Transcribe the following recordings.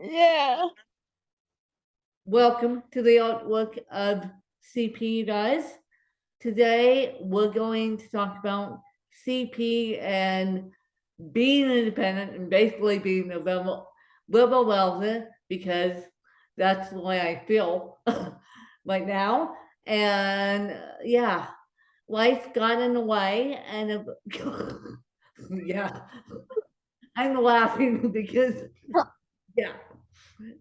Yeah. Welcome to the artwork of CP, guys. Today we're going to talk about CP and being independent and basically being a rebel rouser because that's the way I feel right now. And yeah, life got in the way, and yeah, I'm laughing because yeah,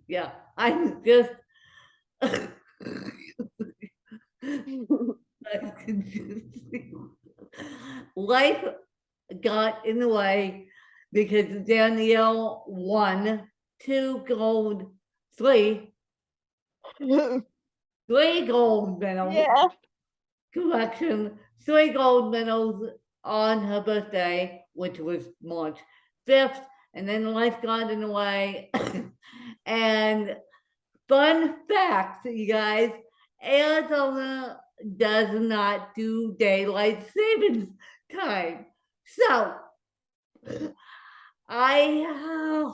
yeah, I'm just. Life got in the way because Danielle won two gold, three, three gold medals, Yeah. correction, three gold medals on her birthday, which was March 5th, and then life got in the way. And fun fact, you guys, Arizona does not do daylight savings time. So I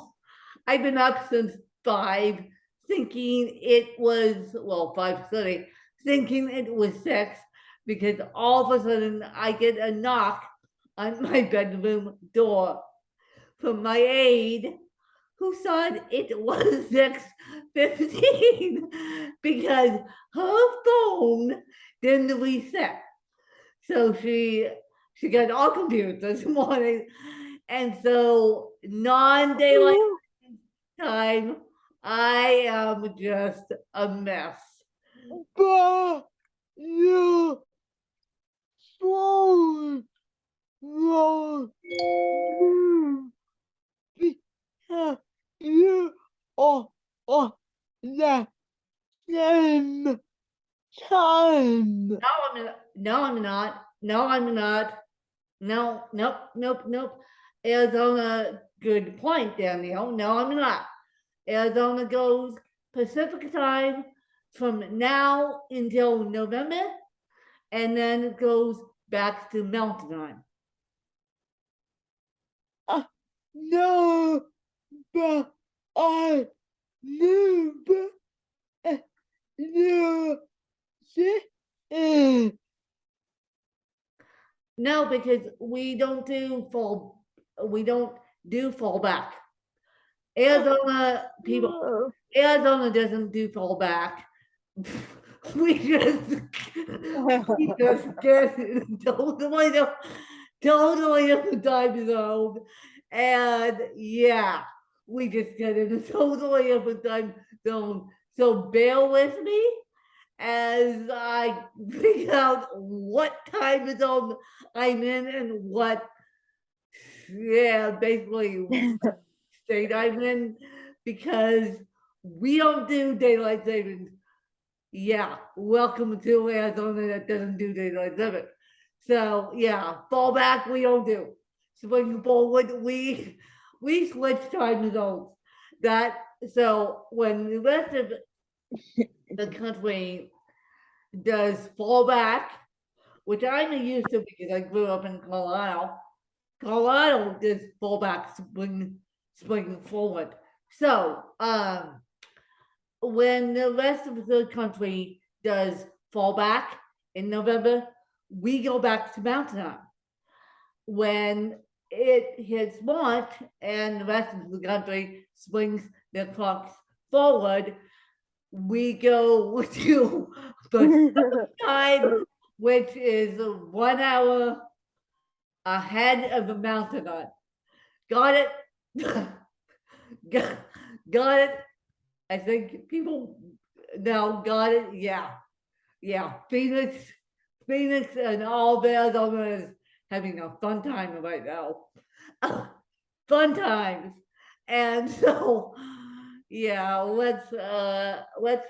I've been up since 5, thinking it was 5:30, thinking it was 6, because all of a sudden I get a knock on my bedroom door from my aide who thought it was 6:15 because her phone didn't reset. So she got all confused this morning. And so non-daylight time, I am just a mess. But you phone wrong. Because you are the same time. No, I'm not. No, I'm not. No, nope, nope, nope. Arizona, good point, Danielle. No, I'm not. Arizona goes Pacific time from now until November, and then it goes back to Mountain time. No, but I never knew this. No, because we don't do fallback. Arizona people, Arizona doesn't do fallback. we just we just get totally different time zone. And yeah, we just get in a totally different time zone. So bear with me as I figure out what time zone I'm in and what, yeah, basically state I'm in, because we don't do daylight savings. Yeah, welcome to Arizona that doesn't do daylight savings. So yeah, fallback we don't do. Swing forward, we switch time zones. That so when the rest of the country does fallback, which I'm used to because I grew up in Colorado. Colorado does fallback spring forward. So when the rest of the country does fallback in November, we go back to mountain time. When it hits March and the rest of the country swings their clocks forward, we go to the time, which is 1 hour ahead of the mountain time. Got it? got it? I think people now got it. Yeah. Yeah. Phoenix and all the Arizona is having a fun time right now. Fun times. And so yeah, let's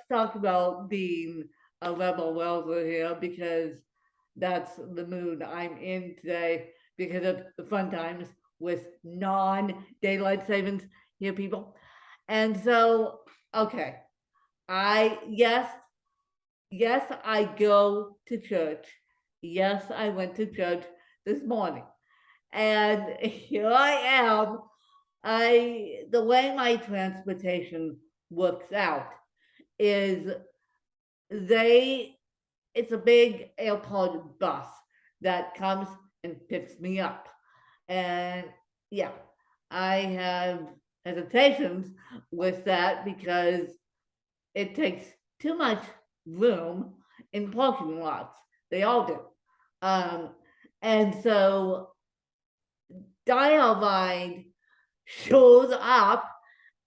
talk about being a rebel rouser here, because that's the mood I'm in today because of the fun times with non-daylight savings here, people. And so, okay, I yes, I go to church. Yes, I went to church this morning. And here I am the way my transportation works out is it's a big airport bus that comes and picks me up. And yeah, I have hesitations with that because it takes too much room in parking lots. They all do. Um, and so Dialvine shows up,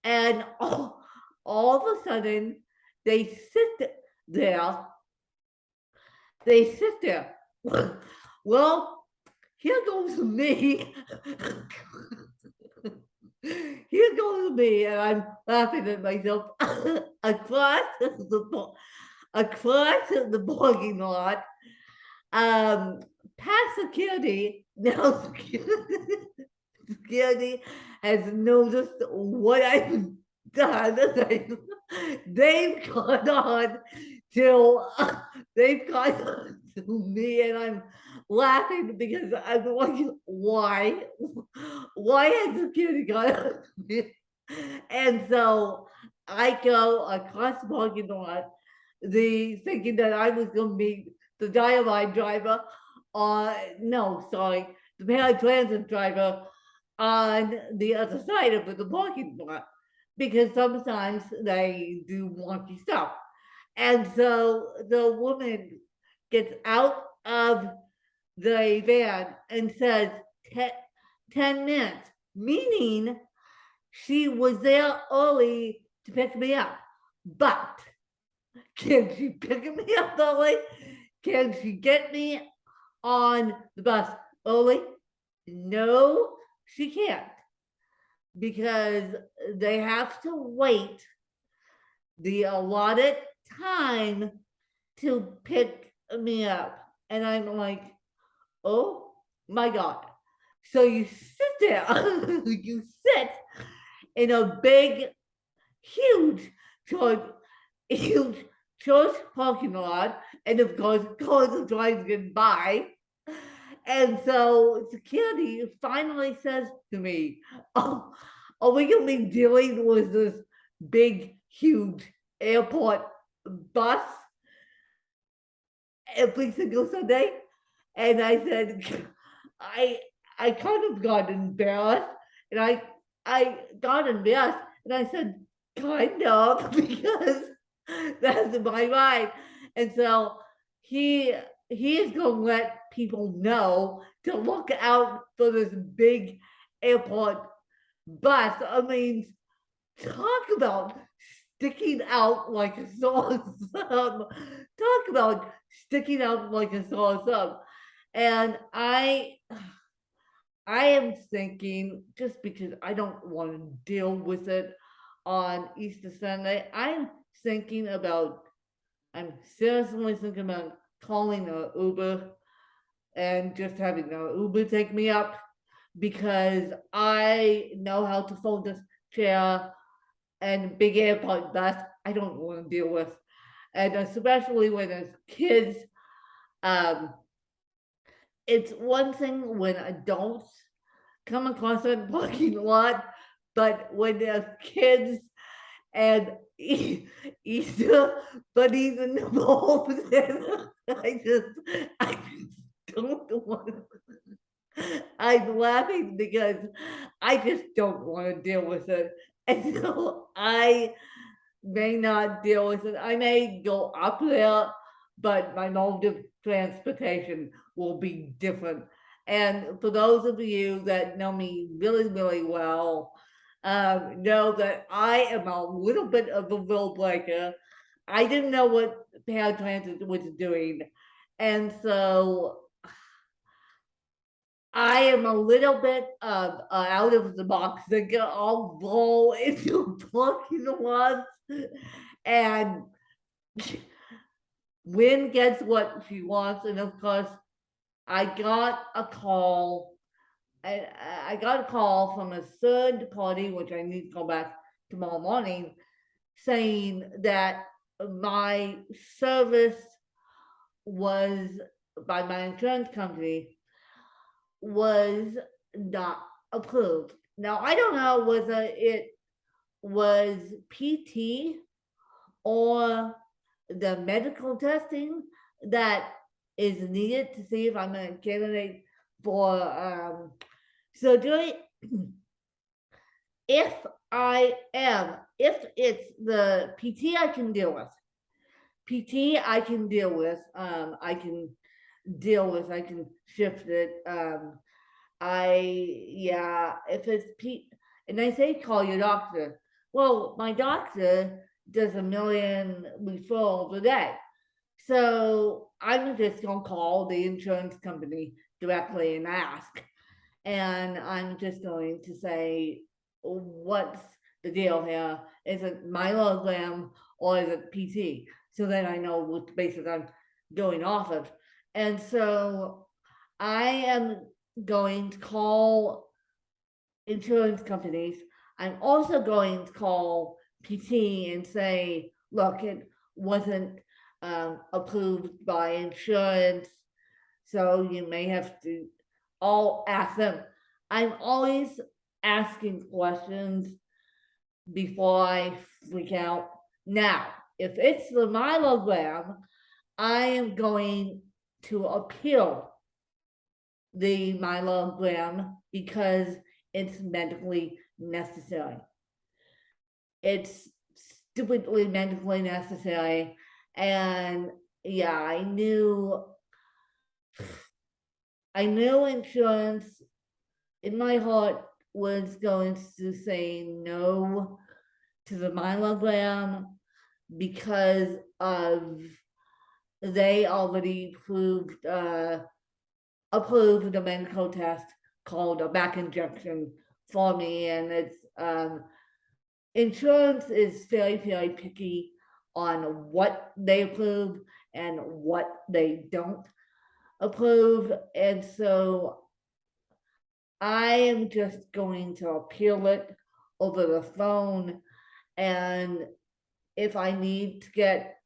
and all of a sudden they sit there. They sit there. Well, here goes me. Here goes me, and I'm laughing at myself across the parking lot, past security. Now security has noticed what I've done. They've gone on to they've gone on to me, and I'm laughing because I'm like, why? Why has security gone on to me? And so I go across the parking lot, thinking that I was going to meet the Diamond driver, no, sorry, the paratransit driver on the other side of the parking lot, because sometimes they do wonky stuff. And so the woman gets out of the van and says, 10 minutes, meaning she was there early to pick me up. But can she pick me up early? Can she get me on the bus early? No, she can't, because they have to wait the allotted time to pick me up. And I'm like, oh my God. So you sit there, you sit in a big, huge church, huge church parking lot, and of course, cars are driving by. And so security finally says to me, oh, are we gonna be dealing with this big, huge airport bus every single Sunday? And I said, I kind of got embarrassed, and I got embarrassed, and I said, kind of, because that's my mind. And so he is going to let people know to look out for this big airport bus. I mean, talk about sticking out like a sore thumb. Talk about sticking out like a sore thumb. And I am thinking, just because I don't want to deal with it on Easter Sunday, I'm seriously thinking about calling an Uber and just having an Uber take me up, because I know how to fold this chair, and big airport bus I don't want to deal with. And especially when there's kids, it's one thing when adults come across a parking lot, but when there's kids and Easter bunnies involved, I just don't want to. I'm laughing because I just don't want to deal with it. And so I may not deal with it. I may go up there, but my mode of transportation will be different. And for those of you that know me really, really well, know that I am a little bit of a rule breaker. I didn't know what paratransit was doing. And so I am a little bit out of the box thinker. I'll roll into parking lots, and Wynn gets what she wants. And of course, I got a call. I got a call from a third party, which I need to call back tomorrow morning, saying that my service was, by my insurance company, was not approved. now I don't know whether it was PT or the medical testing that is needed to see if I'm a candidate for surgery. If I am, if it's the PT I can deal with. PT I can deal with. I can deal with, I can shift it. If it's and I say call your doctor. Well, my doctor does 1 million referrals a day. So I'm just gonna call the insurance company directly and ask. And I'm just going to say, what's the deal here? Is it myelogram or is it PT? So that I know which basis I'm going off of. And so I am going to call insurance companies. I'm also going to call PT and say, look, it wasn't approved by insurance, so you may have to all ask them. I'm always asking questions before I freak out. Now, if it's the myelogram, I am going to appeal the myelogram because it's medically necessary. It's stupidly medically necessary. And yeah, I knew insurance in my heart was going to say no to the myelogram because of they already approved a medical test called a back injection for me, and it's insurance is very, very picky on what they approve and what they don't approve. And so I am just going to appeal it over the phone. And if I need to get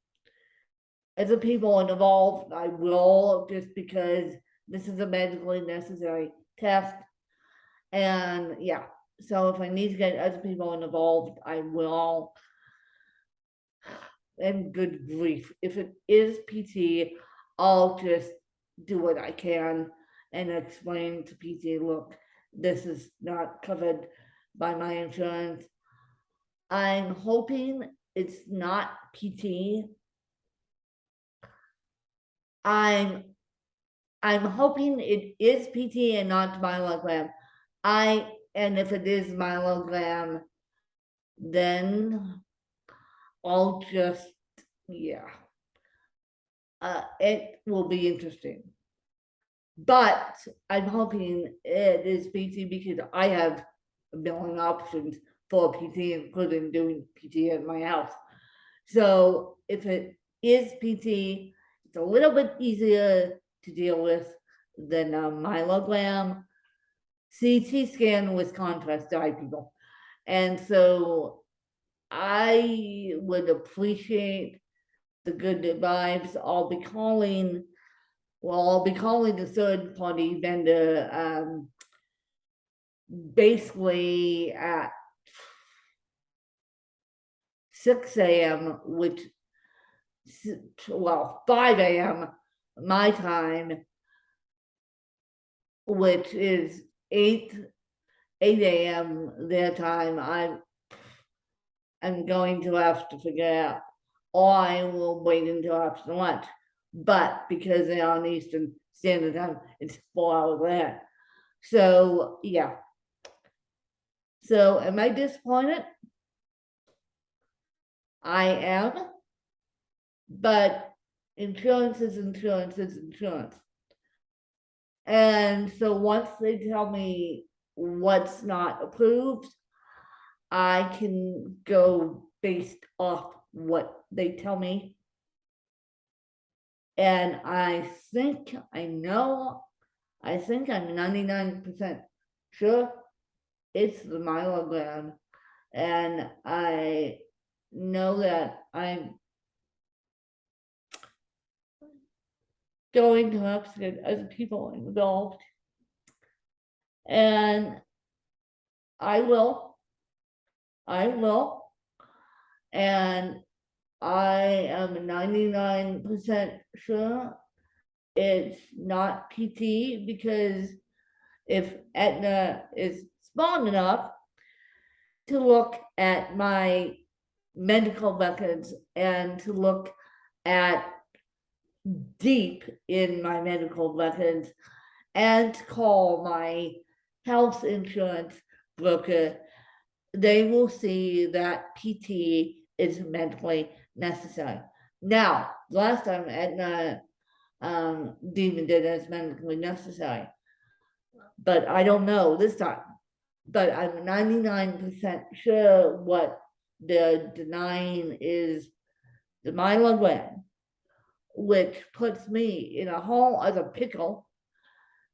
other people involved, I will, just because this is a medically necessary test. And yeah, so if I need to get other people involved, I will. And good grief, if it is PT, I'll just do what I can and explain to PT, look, this is not covered by my insurance. I'm hoping it's not PT. I'm hoping it is PT and not myelogram. And if it is myelogram, then I'll just, yeah. It will be interesting. But I'm hoping it is PT because I have a million options for PT, including doing PT at my house. So if it is PT, it's a little bit easier to deal with than a myelogram. CT scan with contrast dye, people. And so I would appreciate the good vibes. I'll be calling the third party vendor basically at 6 a.m., 5 a.m. my time, which is 8 a.m. their time. I'm going to have to figure out, or I will wait until after lunch. But because they're on Eastern Standard Time, it's 4 hours ahead. So yeah. So am I disappointed? I am. But insurance is insurance is insurance. And so once they tell me what's not approved, I can go based off what they tell me. And I think I'm 99% sure it's the myelogram. And I know that I'm going to have to get other people involved. And I will. I will. And I am 99% sure it's not PT, because if Aetna is smart enough to look at my medical records and to look at deep in my medical records and to call my health insurance broker, they will see that PT is medically necessary. Now, last time Aetna deemed it as medically necessary, but I don't know this time. But I'm 99% sure what they're denying is the myelogram, which puts me in a whole other pickle,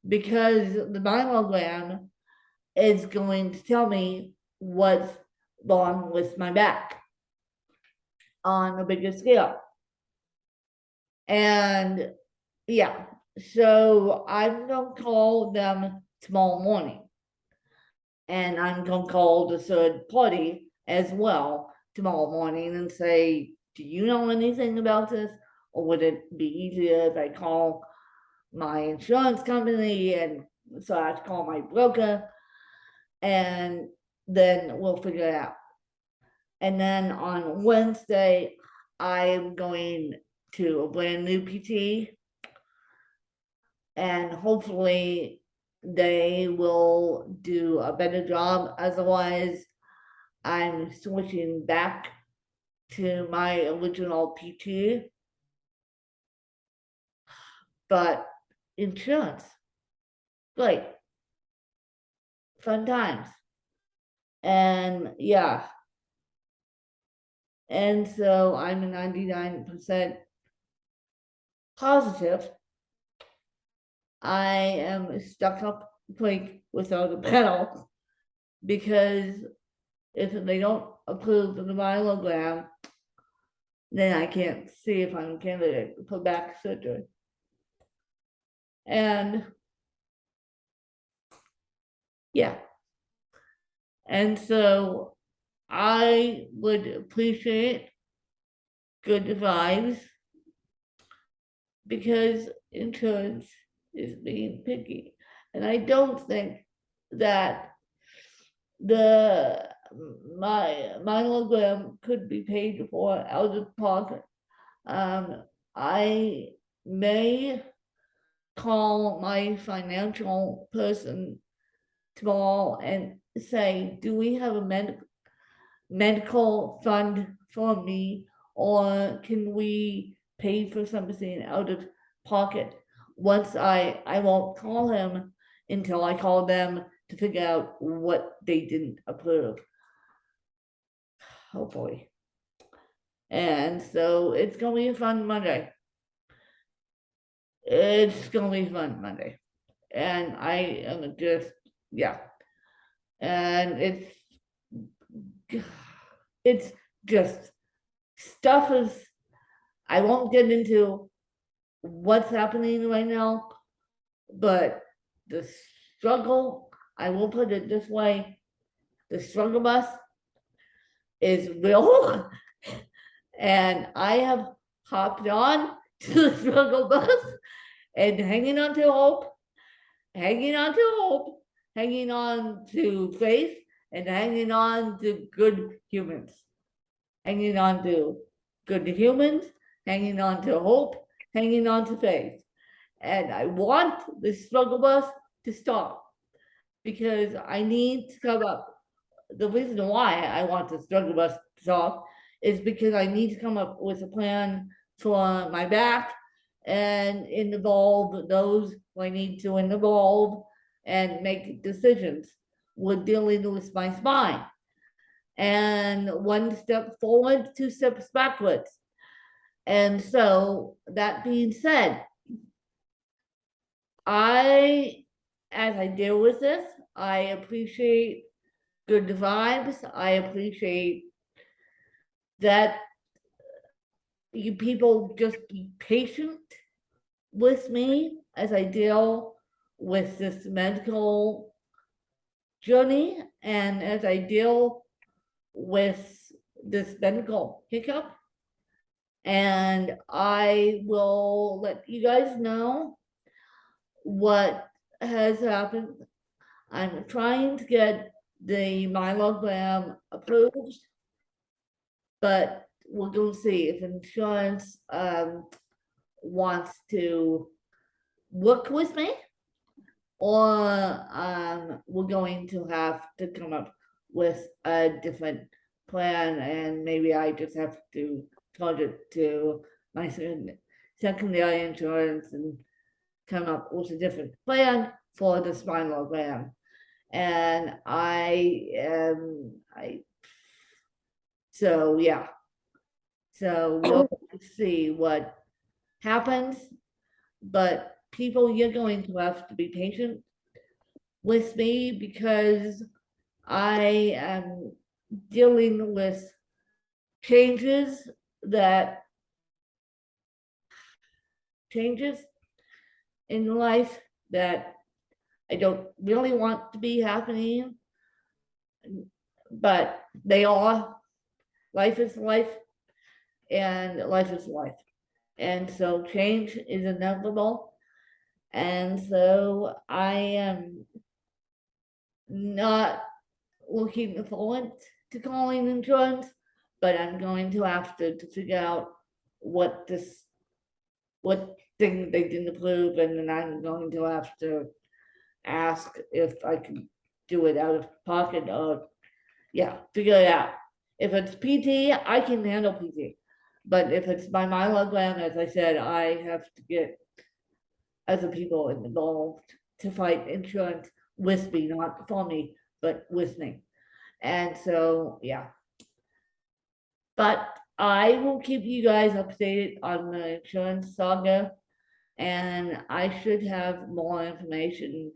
because the myelogram is going to tell me what's wrong with my back on a bigger scale. And yeah, so I'm gonna call them tomorrow morning. And I'm gonna call the third party as well tomorrow morning and say, do you know anything about this? Or would it be easier if I call my insurance company and so I have to call my broker, and then we'll figure it out. And then on Wednesday, I am going to a brand new PT, and hopefully they will do a better job. Otherwise, I'm switching back to my original PT. But insurance, great, fun times. And yeah, and so I'm 99% positive I am stuck up like without a pedal, because if they don't approve the myelogram, then I can't see if I'm a candidate for back surgery. And yeah, and so I would appreciate good vibes, because insurance is being picky. And I don't think that the my myelogram could be paid for out of pocket. I may call my financial person tomorrow and say, do we have a medical fund for me, or can we pay for something out of pocket? Once I won't call him until I call them to figure out what they didn't approve. Hopefully. And so it's gonna be a fun Monday. It's gonna be fun Monday. And I am just, yeah. And it's just stuff is, I won't get into what's happening right now, but the struggle, I will put it this way, the struggle bus is real. And I have hopped on to the struggle bus and hanging on to hope, hanging on to hope, hanging on to faith, and hanging on to good humans. Hanging on to good humans, hanging on to hope, hanging on to faith. And I want the struggle bus to stop, because I need to come up. The reason why I want the struggle bus to stop is because I need to come up with a plan for my back and involve those who I need to involve and make decisions with dealing with my spine. And one step forward, two steps backwards. And so that being said, as I deal with this, I appreciate good vibes. I appreciate that you people just be patient with me as I deal with this medical journey and as I deal with this medical hiccup. And I will let you guys know what has happened. I'm trying to get the myelogram approved, but we're going to see if insurance wants to work with me, or we're going to have to come up with a different plan, and maybe I just have to charge it to my secondary insurance and come up with a different plan for the spinalogram. And so yeah, so we'll see what happens, but people, you're going to have to be patient with me because I am dealing with changes in life that I don't really want to be happening, but they are. Life is life, and life is life. And so change is inevitable. And so I am not looking forward to calling insurance, but I'm going to have to figure out what thing they didn't approve, and then I'm going to have to ask if I can do it out of pocket, or figure it out. If it's PT, I can handle PT. But if it's my myelogram, as I said, I have to get other people involved to fight insurance with me, not for me, but with me. And so, but I will keep you guys updated on the insurance saga, and I should have more information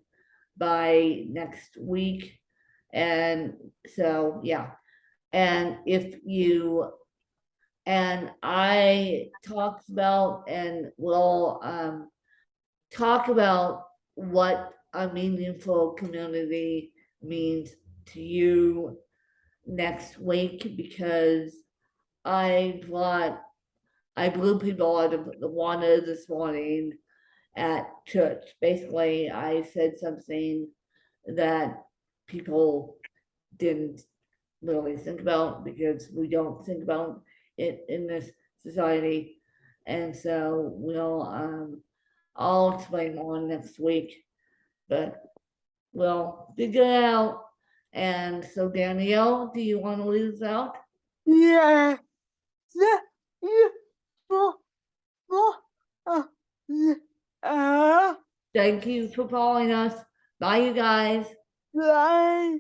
by next week. And so, and if you and I talked about and will talk about what a meaningful community means to you next week, because I blew people out of the water this morning at church. Basically, I said something that people didn't really think about, because we don't think about it in this society. And so I'll explain more next week, but we'll figure it out. And so Danielle, do you want to lead us out? Yeah. Yeah. Yeah. Oh, oh, yeah. Thank you for following us. Bye, you guys. Bye.